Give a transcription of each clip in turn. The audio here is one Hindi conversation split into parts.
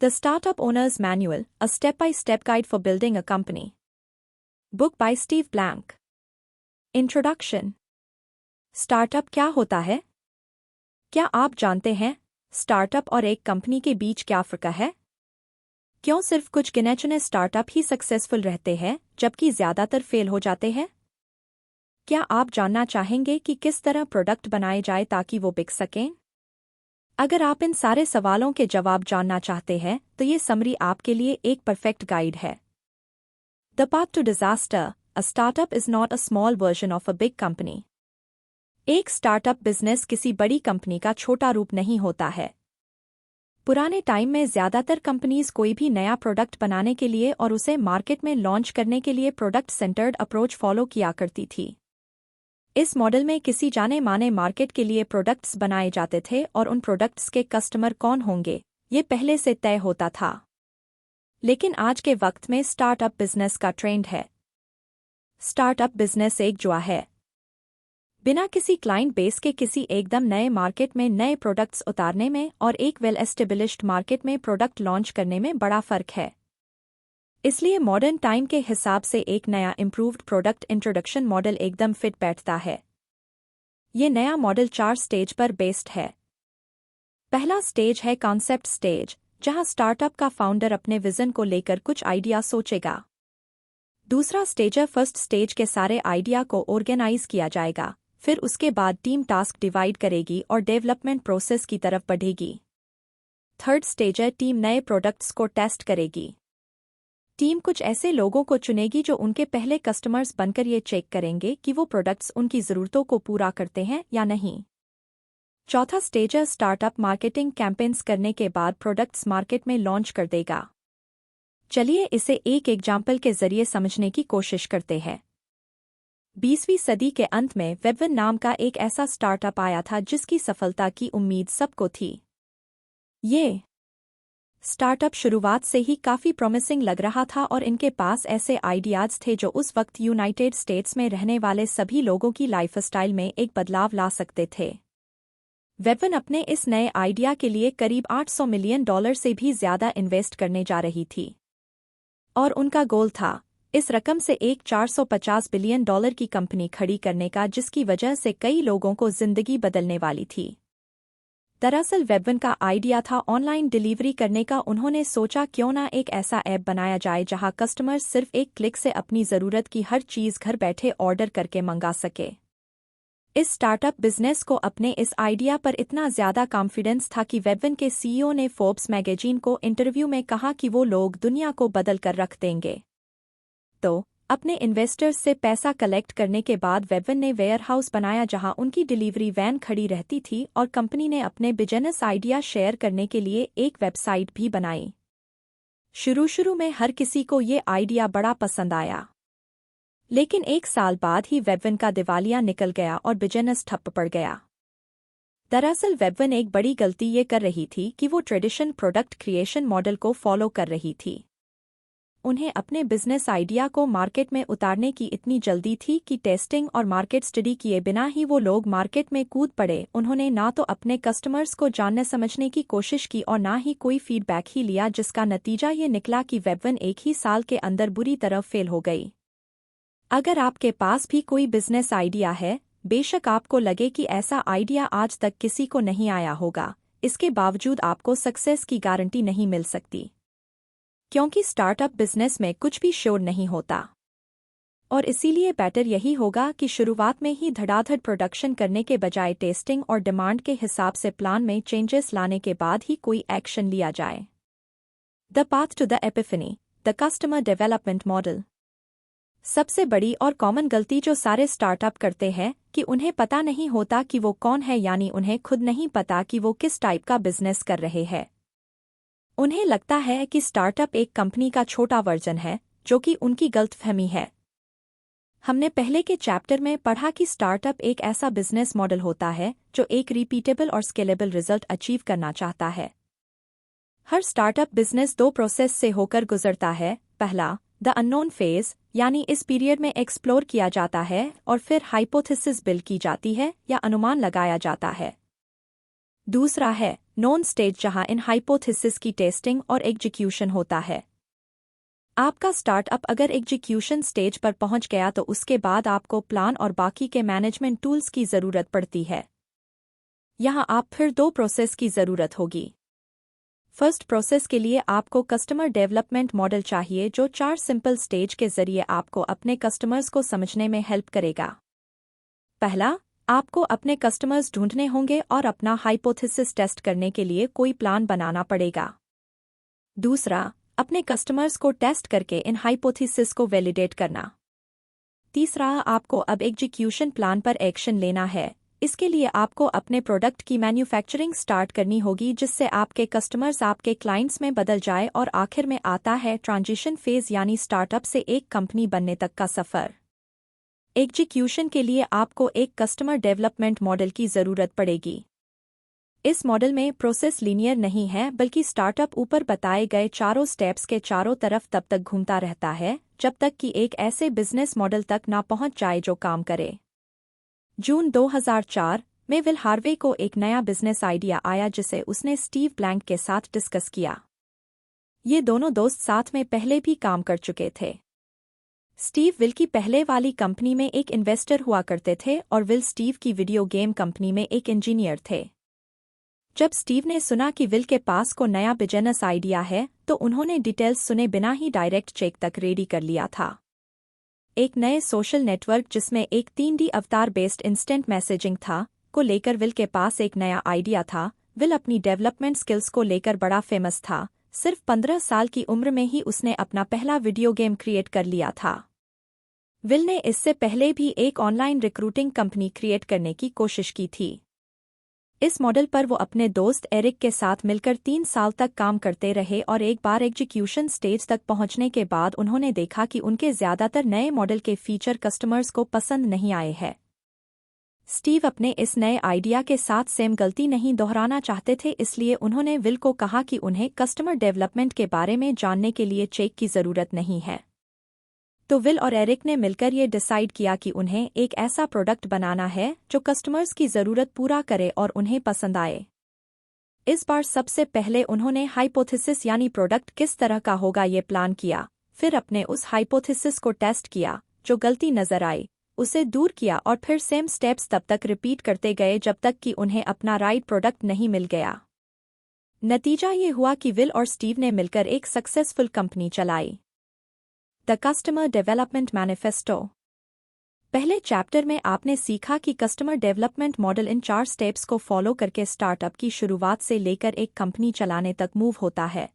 The Startup Owner's Manual, a step-by-step guide for building a company. Book by Steve Blank. Introduction. Startup क्या होता है? क्या आप जानते हैं स्टार्टअप और एक कंपनी के बीच क्या फर्क है? क्यों सिर्फ कुछ गिने-चुने स्टार्टअप ही सक्सेसफुल रहते हैं जबकि ज्यादातर फेल हो जाते हैं? क्या आप जानना चाहेंगे कि किस तरह प्रोडक्ट बनाए जाए ताकि वो बिक सकें? अगर आप इन सारे सवालों के जवाब जानना चाहते हैं तो ये समरी आपके लिए एक परफेक्ट गाइड है। The path to disaster, a startup is not a small version of a big company. एक स्टार्टअप बिजनेस किसी बड़ी कंपनी का छोटा रूप नहीं होता है। पुराने टाइम में ज्यादातर कंपनीज कोई भी नया प्रोडक्ट बनाने के लिए और उसे मार्केट में लॉन्च करने के लिए प्रोडक्ट सेंटर्ड अप्रोच फॉलो किया करती थी। इस मॉडल में किसी जाने माने मार्केट के लिए प्रोडक्ट्स बनाए जाते थे और उन प्रोडक्ट्स के कस्टमर कौन होंगे ये पहले से तय होता था। लेकिन आज के वक्त में स्टार्टअप बिजनेस का ट्रेंड है। स्टार्टअप बिजनेस एक जुआ है। बिना किसी क्लाइंट बेस के किसी एकदम नए मार्केट में नए प्रोडक्ट्स उतारने में और एक वेल एस्टेब्लिश्ड मार्केट में प्रोडक्ट लॉन्च करने में बड़ा फर्क है। इसलिए मॉडर्न टाइम के हिसाब से एक नया इम्प्रूव्ड प्रोडक्ट इंट्रोडक्शन मॉडल एकदम फिट बैठता है। ये नया मॉडल 4 स्टेज पर बेस्ड है। पहला स्टेज है कॉन्सेप्ट स्टेज, जहां स्टार्टअप का फाउंडर अपने विजन को लेकर कुछ आइडिया सोचेगा। दूसरा स्टेज है फर्स्ट स्टेज के सारे आइडिया को ऑर्गेनाइज किया जाएगा, फिर उसके बाद टीम टास्क डिवाइड करेगी और डेवलपमेंट प्रोसेस की तरफ बढ़ेगी। थर्ड स्टेज है टीम नए प्रोडक्ट्स को टेस्ट करेगी। टीम कुछ ऐसे लोगों को चुनेगी जो उनके पहले कस्टमर्स बनकर ये चेक करेंगे कि वो प्रोडक्ट्स उनकी ज़रूरतों को पूरा करते हैं या नहीं। चौथा स्टेज है स्टार्टअप मार्केटिंग कैंपेन्स करने के बाद प्रोडक्ट्स मार्केट में लॉन्च कर देगा। चलिए इसे एक एग्जाम्पल के जरिए समझने की कोशिश करते हैं। 20वीं सदी के अंत में वेबवन नाम का एक ऐसा स्टार्टअप आया था जिसकी सफलता की उम्मीद सबको थी। ये स्टार्टअप शुरुआत से ही काफी प्रॉमिसिंग लग रहा था और इनके पास ऐसे आइडियाज थे जो उस वक्त यूनाइटेड स्टेट्स में रहने वाले सभी लोगों की लाइफस्टाइल में एक बदलाव ला सकते थे। वेबवन अपने इस नए आइडिया के लिए करीब $800 मिलियन से भी ज्यादा इन्वेस्ट करने जा रही थी और उनका गोल था इस रकम से एक $450 बिलियन की कंपनी खड़ी करने का, जिसकी वजह से कई लोगों को जिंदगी बदलने वाली थी। दरअसल वेबवन का आइडिया था ऑनलाइन डिलीवरी करने का। उन्होंने सोचा क्यों ना एक ऐसा ऐप बनाया जाए जहां कस्टमर्स सिर्फ एक क्लिक से अपनी ज़रूरत की हर चीज़ घर बैठे ऑर्डर करके मंगा सके। इस स्टार्टअप बिजनेस को अपने इस आइडिया पर इतना ज़्यादा कॉन्फिडेंस था कि वेबवन के सीईओ ने फोर्ब्स मैगजीन को इंटरव्यू में कहा कि वो लोग दुनिया को बदल कर रख देंगे। तो अपने इन्वेस्टर्स से पैसा कलेक्ट करने के बाद वेबवन ने वेयरहाउस बनाया जहां उनकी डिलीवरी वैन खड़ी रहती थी और कंपनी ने अपने बिजनेस आइडिया शेयर करने के लिए एक वेबसाइट भी बनाई। शुरू में हर किसी को ये आइडिया बड़ा पसंद आया, लेकिन 1 साल बाद ही वेबवन का दिवालिया निकल गया और बिजनेस ठप पड़ गया। दरअसल वेबवन एक बड़ी गलती ये कर रही थी कि वो ट्रेडिशन प्रोडक्ट क्रिएशन मॉडल को फॉलो कर रही थी। उन्हें अपने बिजनेस आइडिया को मार्केट में उतारने की इतनी जल्दी थी कि टेस्टिंग और मार्केट स्टडी किए बिना ही वो लोग मार्केट में कूद पड़े। उन्होंने ना तो अपने कस्टमर्स को जानने समझने की कोशिश की और ना ही कोई फीडबैक ही लिया, जिसका नतीजा ये निकला कि वेबवन 1 ही साल के अंदर बुरी तरह फेल हो गई। अगर आपके पास भी कोई बिजनेस आइडिया है, बेशक आपको लगे कि ऐसा आइडिया आज तक किसी को नहीं आया होगा, इसके बावजूद आपको सक्सेस की गारंटी नहीं मिल सकती, क्योंकि स्टार्टअप बिजनेस में कुछ भी श्योर नहीं होता। और इसीलिए बेटर यही होगा कि शुरुआत में ही धड़ाधड़ प्रोडक्शन करने के बजाय टेस्टिंग और डिमांड के हिसाब से प्लान में चेंजेस लाने के बाद ही कोई एक्शन लिया जाए। The path to the epiphany, the customer development model. सबसे बड़ी और कॉमन गलती जो सारे स्टार्टअप करते हैं कि उन्हें पता नहीं होता कि वो कौन है, यानी उन्हें खुद नहीं पता कि वो किस टाइप का बिजनेस कर रहे हैं। उन्हें लगता है कि स्टार्टअप एक कंपनी का छोटा वर्जन है, जो कि उनकी गलतफहमी है। हमने पहले के चैप्टर में पढ़ा कि स्टार्टअप एक ऐसा बिजनेस मॉडल होता है जो एक रिपीटेबल और स्केलेबल रिजल्ट अचीव करना चाहता है। हर स्टार्टअप बिजनेस 2 प्रोसेस से होकर गुजरता है। पहला, द अननोन फेज, यानी इस पीरियड में एक्सप्लोर किया जाता है और फिर हाइपोथेसिस बिल्ड की जाती है या अनुमान लगाया जाता है। दूसरा है नोन स्टेज जहां इन हाइपोथेसिस की टेस्टिंग और एग्जीक्यूशन होता है। आपका स्टार्टअप अगर एग्जीक्यूशन स्टेज पर पहुंच गया तो उसके बाद आपको प्लान और बाकी के मैनेजमेंट टूल्स की ज़रूरत पड़ती है। यहाँ आप फिर 2 प्रोसेस की ज़रूरत होगी। फर्स्ट प्रोसेस के लिए आपको कस्टमर डेवलपमेंट मॉडल चाहिए जो 4 सिंपल स्टेज के जरिए आपको अपने कस्टमर्स को समझने में हेल्प करेगा। पहला, आपको अपने कस्टमर्स ढूंढने होंगे और अपना हाइपोथेसिस टेस्ट करने के लिए कोई प्लान बनाना पड़ेगा। दूसरा, अपने कस्टमर्स को टेस्ट करके इन हाइपोथेसिस को वैलिडेट करना। तीसरा, आपको अब एग्जीक्यूशन प्लान पर एक्शन लेना है। इसके लिए आपको अपने प्रोडक्ट की मैन्युफैक्चरिंग स्टार्ट करनी होगी जिससे आपके कस्टमर्स आपके क्लाइंट्स में बदल जाए और आखिर में आता है ट्रांजिशन फेज यानी स्टार्टअप से एक कंपनी बनने तक का सफ़र। एग्जीक्यूशन के लिए आपको एक कस्टमर डेवलपमेंट मॉडल की ज़रूरत पड़ेगी। इस मॉडल में प्रोसेस लीनियर नहीं है बल्कि स्टार्टअप ऊपर बताए गए चारों स्टेप्स के चारों तरफ तब तक घूमता रहता है जब तक कि एक ऐसे बिजनेस मॉडल तक ना पहुंच जाए जो काम करे। जून 2004 में विल हार्वे को एक नया बिजनेस आइडिया आया जिसे उसने स्टीव ब्लैंक के साथ डिस्कस किया। ये दोनों दोस्त साथ में पहले भी काम कर चुके थे। स्टीव विल की पहले वाली कंपनी में एक इन्वेस्टर हुआ करते थे और विल स्टीव की वीडियो गेम कंपनी में एक इंजीनियर थे। जब स्टीव ने सुना कि विल के पास को नया बिजनेस आइडिया है तो उन्होंने डिटेल्स सुने बिना ही डायरेक्ट चेक तक रेडी कर लिया था। एक नए सोशल नेटवर्क जिसमें एक 3D अवतार बेस्ड इंस्टेंट मैसेजिंग था को लेकर विल के पास एक नया आइडिया था। विल अपनी डेवलपमेंट स्किल्स को लेकर बड़ा फेमस था। सिर्फ 15 साल की उम्र में ही उसने अपना पहला वीडियो गेम क्रिएट कर लिया था। विल ने इससे पहले भी एक ऑनलाइन रिक्रूटिंग कंपनी क्रिएट करने की कोशिश की थी। इस मॉडल पर वो अपने दोस्त एरिक के साथ मिलकर 3 साल तक काम करते रहे और एक बार एग्जीक्यूशन स्टेज तक पहुंचने के बाद उन्होंने देखा कि उनके ज़्यादातर नए मॉडल के फीचर कस्टमर्स को पसंद नहीं आए हैं। स्टीव अपने इस नए आइडिया के साथ सेम गलती नहीं दोहराना चाहते थे, इसलिए उन्होंने विल को कहा कि उन्हें कस्टमर डेवलपमेंट के बारे में जानने के लिए चेक की ज़रूरत नहीं है। तो विल और एरिक ने मिलकर ये डिसाइड किया कि उन्हें एक ऐसा प्रोडक्ट बनाना है जो कस्टमर्स की ज़रूरत पूरा करे और उन्हें पसंद आए। इस बार सबसे पहले उन्होंने हाइपोथेसिस यानी प्रोडक्ट किस तरह का होगा ये प्लान किया। फिर अपने उस हाइपोथेसिस को टेस्ट किया, जो गलती नज़र आई उसे दूर किया और फिर सेम स्टेप्स तब तक रिपीट करते गए जब तक कि उन्हें अपना राइट प्रोडक्ट नहीं मिल गया। नतीजा ये हुआ कि विल और स्टीव ने मिलकर एक सक्सेसफुल कंपनी चलाई। The customer development manifesto. पहले चैप्टर में आपने सीखा कि कस्टमर डेवलपमेंट मॉडल इन 4 स्टेप्स को फॉलो करके स्टार्टअप की शुरुआत से लेकर एक कंपनी चलाने तक मूव होता है।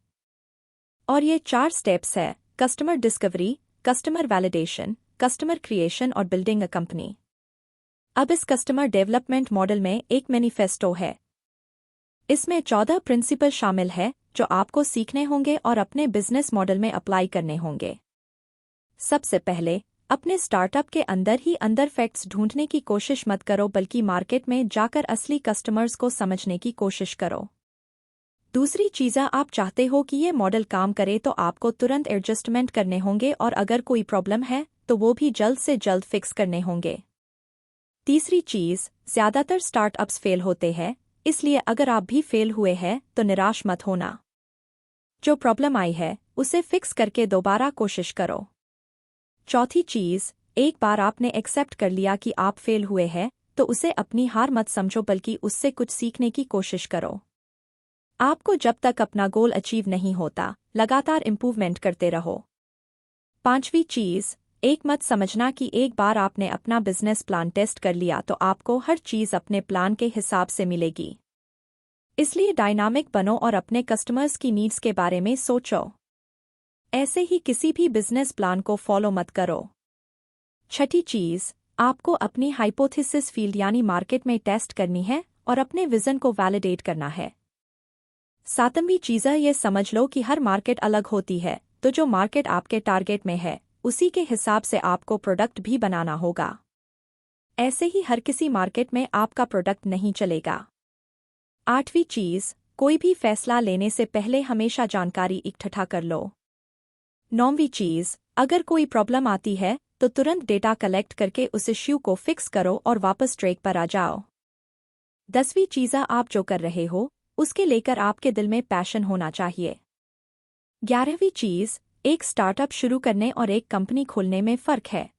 और ये 4 स्टेप्स है: customer discovery, customer validation, customer creation और बिल्डिंग अ कंपनी। अब इस कस्टमर डेवलपमेंट मॉडल में एक मैनिफेस्टो है। इसमें 14 प्रिंसिपल शामिल है जो आपको सीखने होंगे और अपने बिजनेस मॉडल में अप्लाई करने होंगे। सबसे पहले, अपने स्टार्टअप के अंदर ही अंदर फैक्ट्स ढूंढने की कोशिश मत करो बल्कि मार्केट में जाकर असली कस्टमर्स को समझने की कोशिश करो। दूसरी चीज़, आप चाहते हो कि ये मॉडल काम करे तो आपको तुरंत एडजस्टमेंट करने होंगे और अगर कोई प्रॉब्लम है तो वो भी जल्द से जल्द फिक्स करने होंगे। तीसरी चीज़, ज़्यादातर स्टार्टअप्स फेल होते हैं, इसलिए अगर आप भी फेल हुए हैं तो निराश मत होना। जो प्रॉब्लम आई है उसे फिक्स करके दोबारा कोशिश करो। चौथी चीज़, एक बार आपने एक्सेप्ट कर लिया कि आप फेल हुए हैं तो उसे अपनी हार मत समझो बल्कि उससे कुछ सीखने की कोशिश करो। आपको जब तक अपना गोल अचीव नहीं होता लगातार इम्प्रूवमेंट करते रहो। पांचवी चीज़, एक मत समझना कि एक बार आपने अपना बिजनेस प्लान टेस्ट कर लिया तो आपको हर चीज़ अपने प्लान के हिसाब से मिलेगी। इसलिए डायनामिक बनो और अपने कस्टमर्स की नीड्स के बारे में सोचो। ऐसे ही किसी भी बिजनेस प्लान को फॉलो मत करो। छठी चीज़, आपको अपनी हाइपोथेसिस फील्ड यानी मार्केट में टेस्ट करनी है और अपने विजन को वैलिडेट करना है। सातवीं चीज़, ये समझ लो कि हर मार्केट अलग होती है, तो जो मार्केट आपके टारगेट में है उसी के हिसाब से आपको प्रोडक्ट भी बनाना होगा। ऐसे ही हर किसी मार्केट में आपका प्रोडक्ट नहीं चलेगा। आठवीं चीज़, कोई भी फैसला लेने से पहले हमेशा जानकारी इकट्ठा कर लो। नौवीं चीज़, अगर कोई प्रॉब्लम आती है तो तुरंत डेटा कलेक्ट करके उस इश्यू को फिक्स करो और वापस ट्रैक पर आ जाओ। 10वीं चीज़, आप जो कर रहे हो उसके लेकर आपके दिल में पैशन होना चाहिए। 11वीं चीज, एक स्टार्टअप शुरू करने और एक कंपनी खोलने में फ़र्क है।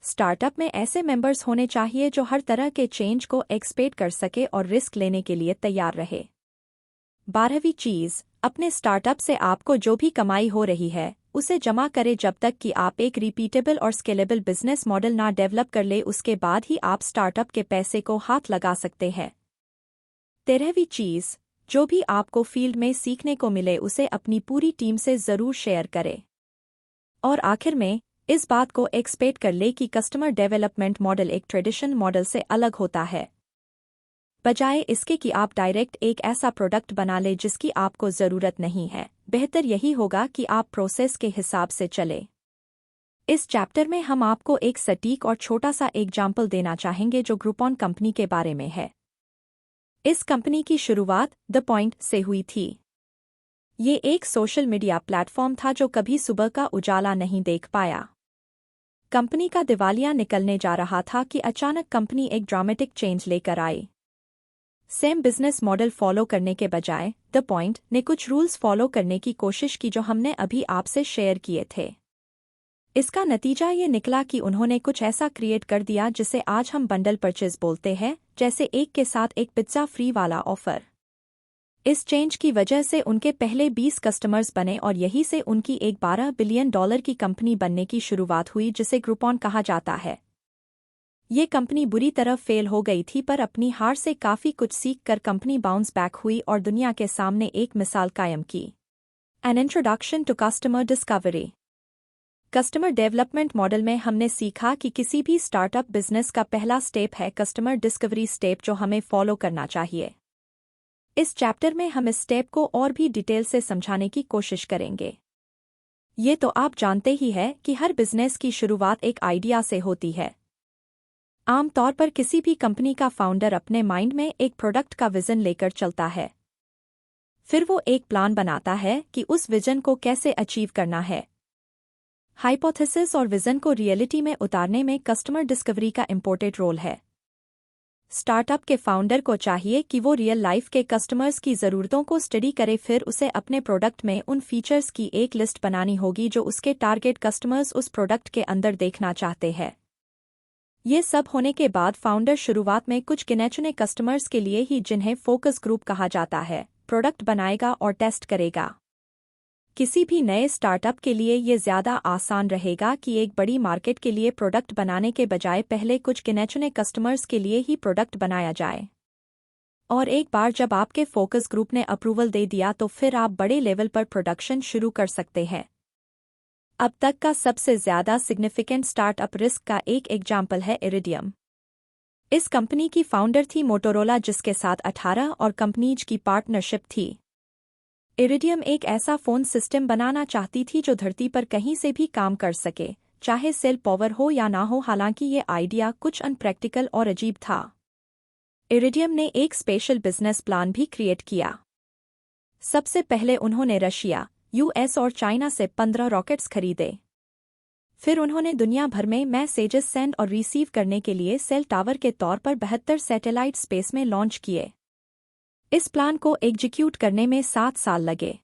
स्टार्टअप में ऐसे मेंबर्स होने चाहिए जो हर तरह के चेंज को एक्सपेक्ट कर सके और रिस्क लेने के लिए तैयार रहे। 12वीं चीज, अपने स्टार्टअप से आपको जो भी कमाई हो रही है उसे जमा करें जब तक कि आप एक रिपीटेबल और स्केलेबल बिजनेस मॉडल ना डेवलप कर ले, उसके बाद ही आप स्टार्टअप के पैसे को हाथ लगा सकते हैं। 13वीं चीज, जो भी आपको फील्ड में सीखने को मिले उसे अपनी पूरी टीम से ज़रूर शेयर करें। और आखिर में इस बात को एक्सपेक्ट कर ले कि कस्टमर डेवलपमेंट मॉडल एक ट्रेडिशनल मॉडल से अलग होता है। बजाय इसके कि आप डायरेक्ट एक ऐसा प्रोडक्ट बना ले जिसकी आपको ज़रूरत नहीं है, बेहतर यही होगा कि आप प्रोसेस के हिसाब से चले। इस चैप्टर में हम आपको एक सटीक और छोटा सा एग्जाम्पल देना चाहेंगे जो ग्रुपॉन कंपनी के बारे में है। इस कंपनी की शुरुआत द पॉइंट से हुई थी। ये एक सोशल मीडिया प्लेटफॉर्म था जो कभी सुबह का उजाला नहीं देख पाया। कंपनी का दिवालिया निकलने जा रहा था कि अचानक कंपनी एक ड्रामेटिक चेंज लेकर आई। सेम बिजनेस मॉडल फॉलो करने के बजाय द पॉइंट ने कुछ रूल्स फॉलो करने की कोशिश की जो हमने अभी आपसे शेयर किए थे। इसका नतीजा ये निकला कि उन्होंने कुछ ऐसा क्रिएट कर दिया जिसे आज हम बंडल परचेज बोलते हैं, जैसे एक के साथ एक पिज्जा फ्री वाला ऑफर। इस चेंज की वजह से उनके पहले 20 कस्टमर्स बने और यही से उनकी एक $12 बिलियन की कंपनी बनने की शुरुआत हुई जिसे ग्रुपॉन कहा जाता है। ये कंपनी बुरी तरह फेल हो गई थी पर अपनी हार से काफ़ी कुछ सीख कर कंपनी बाउंस बैक हुई और दुनिया के सामने एक मिसाल कायम की। An introduction to customer discovery. Customer development model में हमने सीखा कि किसी भी स्टार्टअप बिजनेस का पहला स्टेप है कस्टमर डिस्कवरी स्टेप, जो हमें फॉलो करना चाहिए। इस चैप्टर में हम इस स्टेप को और भी डिटेल से समझाने की कोशिश करेंगे। ये तो आप जानते ही हैं कि हर बिजनेस की शुरुआत एक आइडिया से होती है। आमतौर पर किसी भी कंपनी का फाउंडर अपने माइंड में एक प्रोडक्ट का विजन लेकर चलता है। फिर वो एक प्लान बनाता है कि उस विजन को कैसे अचीव करना है। हाइपोथेसिस और विजन को रियलिटी में उतारने में कस्टमर डिस्कवरी का इम्पोर्टेंट रोल है। स्टार्टअप के फाउंडर को चाहिए कि वो रियल लाइफ के कस्टमर्स की ज़रूरतों को स्टडी करे, फिर उसे अपने प्रोडक्ट में उन फीचर्स की एक लिस्ट बनानी होगी जो उसके टारगेट कस्टमर्स उस प्रोडक्ट के अंदर देखना चाहते हैं। ये सब होने के बाद फाउंडर शुरुआत में कुछ गिने-चुने कस्टमर्स के लिए ही, जिन्हें फोकस ग्रुप कहा जाता है, प्रोडक्ट बनाएगा और टेस्ट करेगा। किसी भी नए स्टार्टअप के लिए ये ज़्यादा आसान रहेगा कि एक बड़ी मार्केट के लिए प्रोडक्ट बनाने के बजाय पहले कुछ गिने-चुने कस्टमर्स के लिए ही प्रोडक्ट बनाया जाए। और एक बार जब आपके फोकस ग्रुप ने अप्रूवल दे दिया तो फिर आप बड़े लेवल पर प्रोडक्शन शुरू कर सकते हैं। अब तक का सबसे ज़्यादा सिग्निफिकेंट स्टार्टअप रिस्क का एक एग्जाम्पल है इरिडियम। इस कंपनी की फाउंडर थी मोटोरोला, जिसके साथ 18 और कंपनीज की पार्टनरशिप थी। इरिडियम एक ऐसा फ़ोन सिस्टम बनाना चाहती थी जो धरती पर कहीं से भी काम कर सके, चाहे सेल पावर हो या ना हो। हालांकि ये आइडिया कुछ अनप्रैक्टिकल और अजीब था। इरिडियम ने एक स्पेशल बिजनेस प्लान भी क्रिएट किया। सबसे पहले उन्होंने रशिया, यूएस और चाइना से 15 रॉकेट्स खरीदे। फिर उन्होंने दुनिया भर में मैसेजेस सेंड और रिसीव करने के लिए सेल टावर के तौर पर 72 सैटेलाइट स्पेस में लॉन्च किए। इस प्लान को एग्जीक्यूट करने में 7 साल लगे,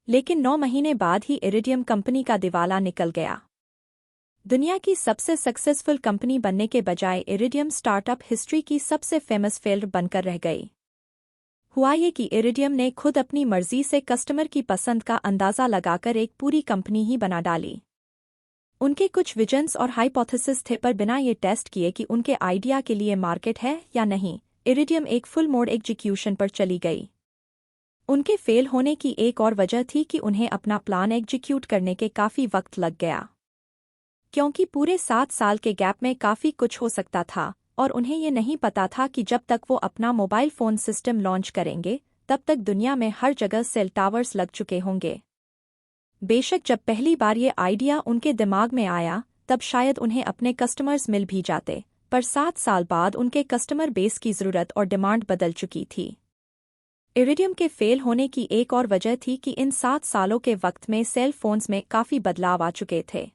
लेकिन 9 महीने बाद ही इरिडियम कंपनी का दिवाला निकल गया। दुनिया की सबसे सक्सेसफुल कंपनी बनने के बजाय इरिडियम स्टार्टअप हिस्ट्री की सबसे फेमस फेल्ड बनकर रह गई। हुआ ये कि इरिडियम ने खुद अपनी मर्जी से कस्टमर की पसंद का अंदाज़ा लगाकर एक पूरी कंपनी ही बना डाली। उनके कुछ विजन्स और हाइपोथेसिस थे, पर बिना ये टेस्ट किए कि उनके आइडिया के लिए मार्केट है या नहीं, इरिडियम एक फुल मोड एग्जीक्यूशन पर चली गई। उनके फेल होने की एक और वजह थी कि उन्हें अपना प्लान एग्जीक्यूट करने के काफ़ी वक्त लग गया, क्योंकि पूरे 7 साल के गैप में काफ़ी कुछ हो सकता था और उन्हें ये नहीं पता था कि जब तक वो अपना मोबाइल फ़ोन सिस्टम लॉन्च करेंगे तब तक दुनिया में हर जगह सेल टावर्स लग चुके होंगे। बेशक जब पहली बार ये आइडिया उनके दिमाग में आया तब शायद उन्हें अपने कस्टमर्स मिल भी जाते, पर 7 साल बाद उनके कस्टमर बेस की ज़रूरत और डिमांड बदल चुकी थी। इरिडियम के फेल होने की एक और वजह थी कि इन 7 सालों के वक्त में सेल फोन्स में काफ़ी बदलाव आ चुके थे।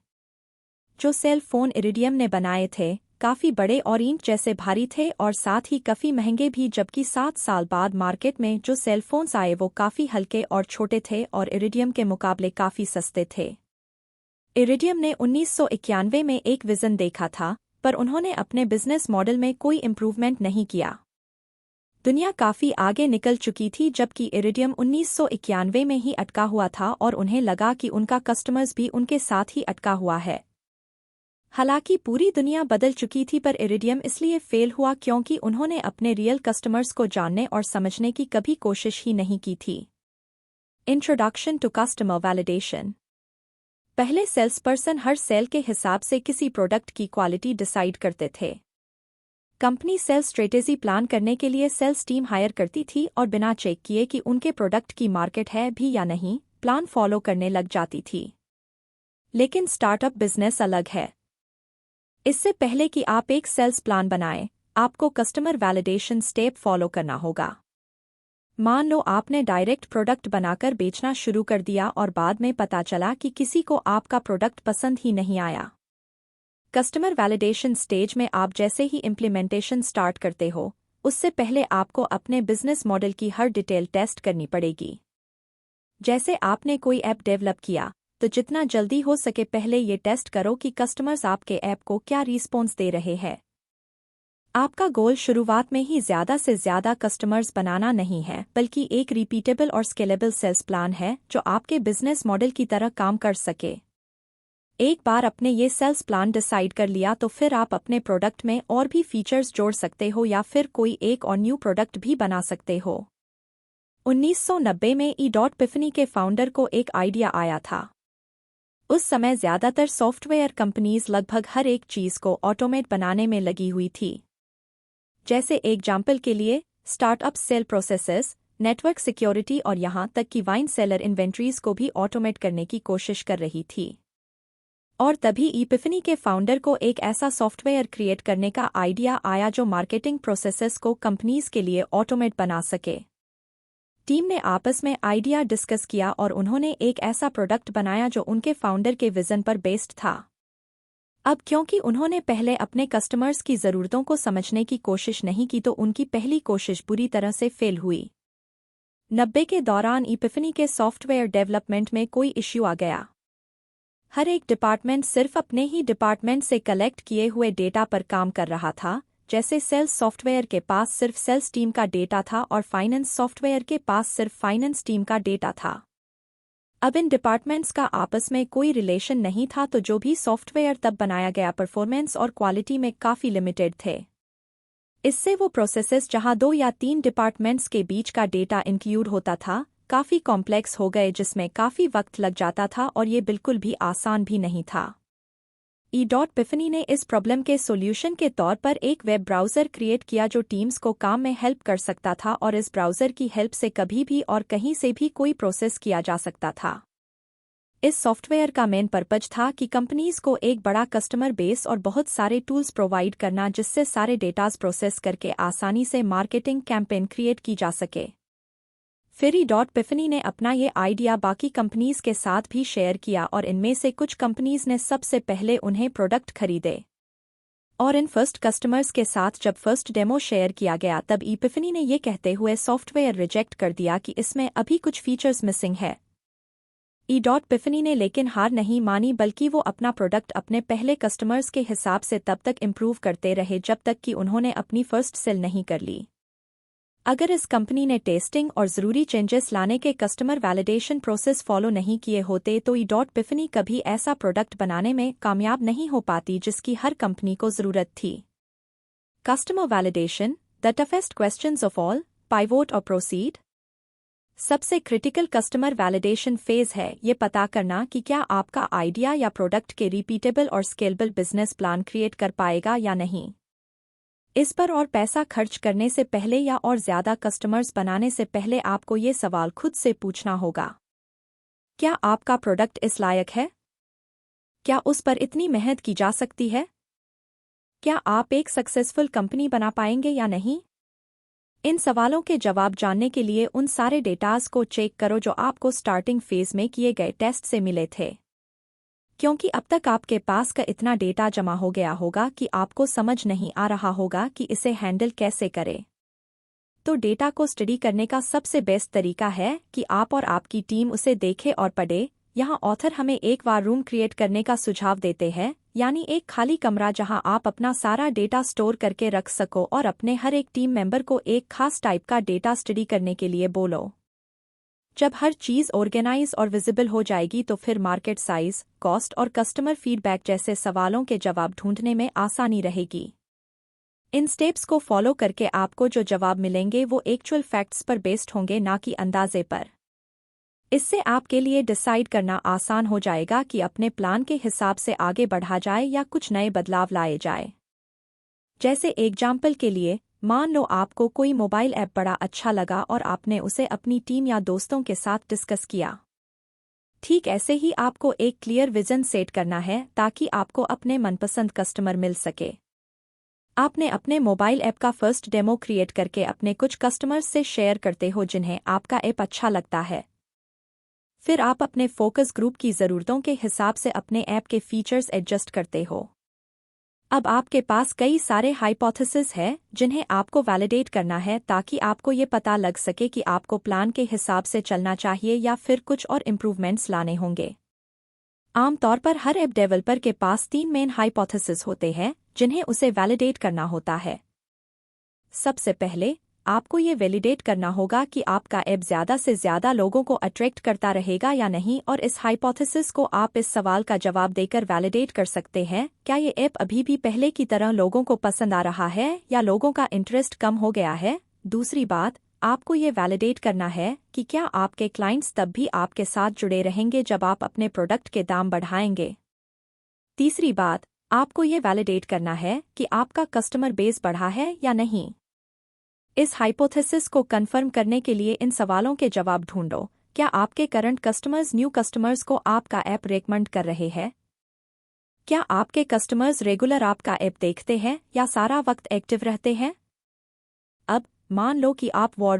जो सेल फोन इरिडियम ने बनाए थे काफ़ी बड़े और ईंट जैसे भारी थे और साथ ही काफ़ी महंगे भी, जबकि 7 साल बाद मार्केट में जो सेलफोन्स आए वो काफ़ी हल्के और छोटे थे और इरिडियम के मुकाबले काफ़ी सस्ते थे। इरिडियम ने 1991 में एक विजन देखा था, पर उन्होंने अपने बिजनेस मॉडल में कोई इम्प्रूवमेंट नहीं किया। दुनिया काफ़ी आगे निकल चुकी थी, जबकि इरिडियम 1991 में ही अटका हुआ था और उन्हें लगा कि उनका कस्टमर्स भी उनके साथ ही अटका हुआ है। हालांकि पूरी दुनिया बदल चुकी थी, पर इरिडियम इसलिए फेल हुआ क्योंकि उन्होंने अपने रियल कस्टमर्स को जानने और समझने की कभी कोशिश ही नहीं की थी। Introduction to customer validation. पहले सेल्स पर्सन हर सेल के हिसाब से किसी प्रोडक्ट की क्वालिटी डिसाइड करते थे। कंपनी सेल्स स्ट्रेटेजी प्लान करने के लिए सेल्स टीम हायर करती थी और बिना चेक किए कि उनके प्रोडक्ट की मार्केट है भी या नहीं, प्लान फॉलो करने लग जाती थी। लेकिन स्टार्टअप बिजनेस अलग है। इससे पहले कि आप एक सेल्स प्लान बनाएं, आपको कस्टमर वैलिडेशन स्टेप फॉलो करना होगा। मान लो आपने डायरेक्ट प्रोडक्ट बनाकर बेचना शुरू कर दिया और बाद में पता चला कि किसी को आपका प्रोडक्ट पसंद ही नहीं आया। कस्टमर वैलिडेशन स्टेज में आप जैसे ही इम्प्लीमेंटेशन स्टार्ट करते हो, उससे पहले आपको अपने बिजनेस मॉडल की हर डिटेल टेस्ट करनी पड़ेगी। जैसे आपने कोई ऐप डेवलप किया, तो जितना जल्दी हो सके पहले ये टेस्ट करो कि कस्टमर्स आपके ऐप को क्या रिस्पॉन्स दे रहे हैं। आपका गोल शुरुआत में ही ज़्यादा से ज़्यादा कस्टमर्स बनाना नहीं है, बल्कि एक रिपीटेबल और स्केलेबल सेल्स प्लान है जो आपके बिजनेस मॉडल की तरह काम कर सके। एक बार अपने ये सेल्स प्लान डिसाइड कर लिया तो फिर आप अपने प्रोडक्ट में और भी फीचर्स जोड़ सकते हो या फिर कोई एक और न्यू प्रोडक्ट भी बना सकते हो। 1990 में ई.पिफनी के फाउंडर को एक आइडिया आया था। उस समय ज़्यादातर सॉफ्टवेयर कंपनीज लगभग हर एक चीज़ को ऑटोमेट बनाने में लगी हुई थी। जैसे एग्जाम्पल के लिए startup sale processes, network security और यहाँ तक कि वाइन सेलर इन्वेंट्रीज को भी ऑटोमेट करने की कोशिश कर रही थी। और तभी ई.पिफनी के फाउंडर को एक ऐसा सॉफ्टवेयर क्रिएट करने का आइडिया आया जो मार्केटिंग प्रोसेसेस को कंपनीज के लिए ऑटोमेट बना सके। टीम ने आपस में आइडिया डिस्कस किया और उन्होंने एक ऐसा प्रोडक्ट बनाया जो उनके फाउंडर के विजन पर बेस्ड था। अब क्योंकि उन्होंने पहले अपने कस्टमर्स की ज़रूरतों को समझने की कोशिश नहीं की, तो उनकी पहली कोशिश बुरी तरह से फेल हुई। 90 के दौरान ई.पिफनी के सॉफ्टवेयर डेवलपमेंट में कोई इश्यू आ गया। हर एक डिपार्टमेंट सिर्फ अपने ही डिपार्टमेंट से कलेक्ट किए हुए डेटा पर काम कर रहा था। जैसे सेल्स सॉफ्टवेयर के पास सिर्फ सेल्स टीम का डेटा था और फाइनेंस सॉफ्टवेयर के पास सिर्फ फाइनेंस टीम का डेटा था। अब इन डिपार्टमेंट्स का आपस में कोई रिलेशन नहीं था, तो जो भी सॉफ्टवेयर तब बनाया गया परफॉर्मेंस और क्वालिटी में काफ़ी लिमिटेड थे। इससे वो प्रोसेसेस जहां 2 या 3 डिपार्टमेंट्स के बीच का डेटा इंक्लूड होता था, काफ़ी कॉम्प्लेक्स हो गए, जिसमें काफ़ी वक्त लग जाता था और ये बिल्कुल भी आसान भी नहीं था। ई.पिफनी ने इस प्रॉब्लम के सॉल्यूशन के तौर पर एक वेब ब्राउज़र क्रिएट किया जो टीम्स को काम में हेल्प कर सकता था और इस ब्राउज़र की हेल्प से कभी भी और कहीं से भी कोई प्रोसेस किया जा सकता था। इस सॉफ्टवेयर का मेन पर्पज था कि कंपनीज को एक बड़ा कस्टमर बेस और बहुत सारे टूल्स प्रोवाइड करना, जिससे सारे डेटाज प्रोसेस करके आसानी से मार्केटिंग कैंपेन क्रिएट की जा सके। फिर ई.पिफनी ने अपना ये आइडिया बाकी कंपनीज के साथ भी शेयर किया और इनमें से कुछ कंपनीज ने सबसे पहले उन्हें प्रोडक्ट खरीदे। और इन फर्स्ट कस्टमर्स के साथ जब फर्स्ट डेमो शेयर किया गया, तब ई.पिफनी ने ये कहते हुए सॉफ्टवेयर रिजेक्ट कर दिया कि इसमें अभी कुछ फीचर्स मिसिंग है। ई.पिफनी ने लेकिन हार नहीं मानी, बल्कि वो अपना प्रोडक्ट अपने पहले कस्टमर्स के हिसाब से तब तक इम्प्रूव करते रहे जब तक कि उन्होंने अपनी फर्स्ट सेल नहीं कर ली। अगर इस कंपनी ने टेस्टिंग और ज़रूरी चेंजेस लाने के कस्टमर वैलिडेशन प्रोसेस फॉलो नहीं किए होते, तो ई.पिफनी कभी ऐसा प्रोडक्ट बनाने में कामयाब नहीं हो पाती जिसकी हर कंपनी को ज़रूरत थी। Customer validation, the toughest questions of all, pivot और प्रोसीड। सबसे क्रिटिकल कस्टमर वैलिडेशन फेज है ये पता करना कि क्या आपका आइडिया या प्रोडक्ट के रिपीटेबल और स्केलेबल बिजनेस प्लान क्रिएट कर पाएगा या नहीं। इस पर और पैसा खर्च करने से पहले या और ज़्यादा कस्टमर्स बनाने से पहले आपको ये सवाल खुद से पूछना होगा। क्या आपका प्रोडक्ट इस लायक है? क्या उस पर इतनी मेहनत की जा सकती है? क्या आप एक सक्सेसफुल कंपनी बना पाएंगे या नहीं? इन सवालों के जवाब जानने के लिए उन सारे डेटाज को चेक करो जो आपको स्टार्टिंग फेज में किए गए टेस्ट से मिले थे। क्योंकि अब तक आपके पास का इतना डेटा जमा हो गया होगा कि आपको समझ नहीं आ रहा होगा कि इसे हैंडल कैसे करें। तो डेटा को स्टडी करने का सबसे बेस्ट तरीका है कि आप और आपकी टीम उसे देखे और पढ़े। यहाँ ऑथर हमें एक वार रूम क्रिएट करने का सुझाव देते हैं, यानी एक खाली कमरा जहां आप अपना सारा डेटा स्टोर करके रख सको और अपने हर एक टीम मेंबर को एक खास टाइप का डेटा स्टडी करने के लिए बोलो। जब हर चीज़ ऑर्गेनाइज और विजिबल हो जाएगी तो फिर मार्केट साइज, कॉस्ट और कस्टमर फीडबैक जैसे सवालों के जवाब ढूंढने में आसानी रहेगी। इन स्टेप्स को फॉलो करके आपको जो जवाब मिलेंगे वो एक्चुअल फैक्ट्स पर बेस्ड होंगे, ना कि अंदाजे पर। इससे आपके लिए डिसाइड करना आसान हो जाएगा कि अपने प्लान के हिसाब से आगे बढ़ा जाए या कुछ नए बदलाव लाए जाए। जैसे एग्जाम्पल के लिए, मान लो आपको कोई मोबाइल ऐप बड़ा अच्छा लगा और आपने उसे अपनी टीम या दोस्तों के साथ डिस्कस किया। ठीक ऐसे ही आपको एक क्लियर विजन सेट करना है ताकि आपको अपने मनपसंद कस्टमर मिल सके। आपने अपने मोबाइल ऐप का फर्स्ट डेमो क्रिएट करके अपने कुछ कस्टमर्स से शेयर करते हो जिन्हें आपका ऐप अच्छा लगता है। फिर आप अपने फोकस ग्रुप की ज़रूरतों के हिसाब से अपने ऐप के फीचर्स एडजस्ट करते हो। अब आपके पास कई सारे हाइपोथेसिस हैं जिन्हें आपको वैलिडेट करना है ताकि आपको ये पता लग सके कि आपको प्लान के हिसाब से चलना चाहिए या फिर कुछ और इम्प्रूवमेंट्स लाने होंगे। आमतौर पर हर ऐप डेवलपर के पास 3 मेन हाइपोथेसिस होते हैं जिन्हें उसे वैलिडेट करना होता है। सबसे पहले आपको ये वैलिडेट करना होगा कि आपका ऐप ज़्यादा से ज़्यादा लोगों को अट्रैक्ट करता रहेगा या नहीं, और इस हाइपोथेसिस को आप इस सवाल का जवाब देकर वैलिडेट कर सकते हैं, क्या ये ऐप अभी भी पहले की तरह लोगों को पसंद आ रहा है या लोगों का इंटरेस्ट कम हो गया है। दूसरी बात, आपको ये वैलिडेट करना है कि क्या आपके क्लाइंट्स तब भी आपके साथ जुड़े रहेंगे जब आप अपने प्रोडक्ट के दाम बढ़ाएंगे। तीसरी बात, आपको ये वैलिडेट करना है कि आपका कस्टमर बेस बढ़ा है या नहीं। इस हाइपोथेसिस को कंफर्म करने के लिए इन सवालों के जवाब ढूंढो। क्या आपके करंट कस्टमर्स न्यू कस्टमर्स को आपका ऐप रेकमेंड कर रहे हैं? क्या आपके कस्टमर्स रेगुलर आपका ऐप देखते हैं या सारा वक्त एक्टिव रहते हैं? अब मान लो कि आप वॉर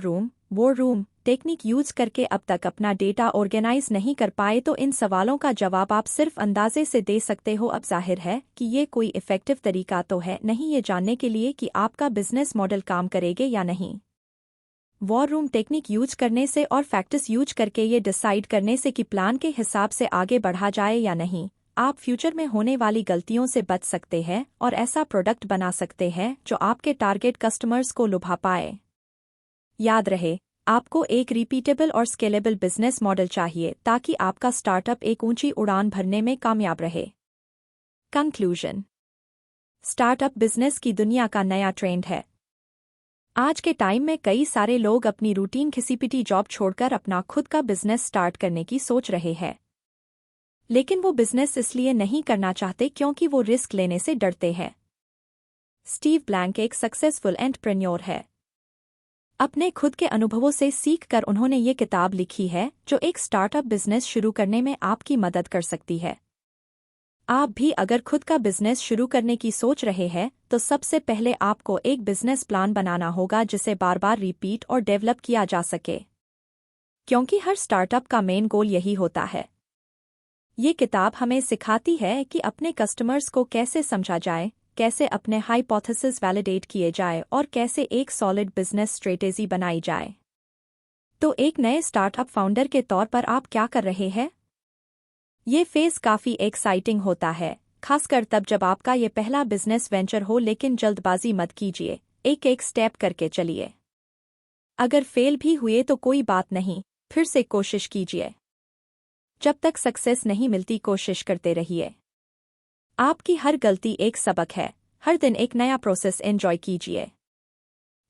रूम टेक्निक यूज करके अब तक अपना डेटा ऑर्गेनाइज नहीं कर पाए, तो इन सवालों का जवाब आप सिर्फ अंदाजे से दे सकते हो। अब जाहिर है कि ये कोई इफेक्टिव तरीका तो है नहीं ये जानने के लिए कि आपका बिजनेस मॉडल काम करेगा या नहीं। वॉर रूम टेक्निक यूज करने से और फैक्ट्स यूज करके ये डिसाइड करने से कि प्लान के हिसाब से आगे बढ़ा जाए या नहीं, आप फ्यूचर में होने वाली गलतियों से बच सकते हैं और ऐसा प्रोडक्ट बना सकते हैं जो आपके टारगेट कस्टमर्स को लुभा पाए। याद रहे, आपको एक रिपीटेबल और स्केलेबल बिजनेस मॉडल चाहिए ताकि आपका स्टार्टअप एक ऊंची उड़ान भरने में कामयाब रहे। कंक्लूजन, स्टार्टअप बिजनेस की दुनिया का नया ट्रेंड है। आज के टाइम में कई सारे लोग अपनी रूटीन घिसी-पिटी जॉब छोड़कर अपना खुद का बिजनेस स्टार्ट करने की सोच रहे हैं। लेकिन वो बिजनेस इसलिए नहीं करना चाहते क्योंकि वो रिस्क लेने से डरते हैं। स्टीव ब्लैंक एक सक्सेसफुल एंटरप्रेन्योर है। अपने खुद के अनुभवों से सीखकर उन्होंने ये किताब लिखी है जो एक स्टार्टअप बिजनेस शुरू करने में आपकी मदद कर सकती है। आप भी अगर खुद का बिजनेस शुरू करने की सोच रहे हैं तो सबसे पहले आपको एक बिजनेस प्लान बनाना होगा जिसे बार बार रिपीट और डेवलप किया जा सके, क्योंकि हर स्टार्टअप का मेन गोल यही होता है। ये किताब हमें सिखाती है कि अपने कस्टमर्स को कैसे समझा जाए, कैसे अपने हाइपोथेसिस वैलिडेट किए जाए और कैसे एक सॉलिड बिजनेस स्ट्रेटेजी बनाई जाए। तो एक नए स्टार्टअप फाउंडर के तौर पर आप क्या कर रहे हैं? ये फेज काफी एक्साइटिंग होता है, खासकर तब जब आपका ये पहला बिजनेस वेंचर हो, लेकिन जल्दबाजी मत कीजिए, एक एक स्टेप करके चलिए। अगर फेल भी हुए तो कोई बात नहीं, फिर से कोशिश कीजिए। जब तक सक्सेस नहीं मिलती कोशिश करते रहिए। आपकी हर गलती एक सबक है, हर दिन एक नया प्रोसेस एंजॉय कीजिए।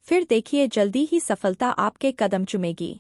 फिर देखिए जल्दी ही सफलता आपके कदम चूमेगी।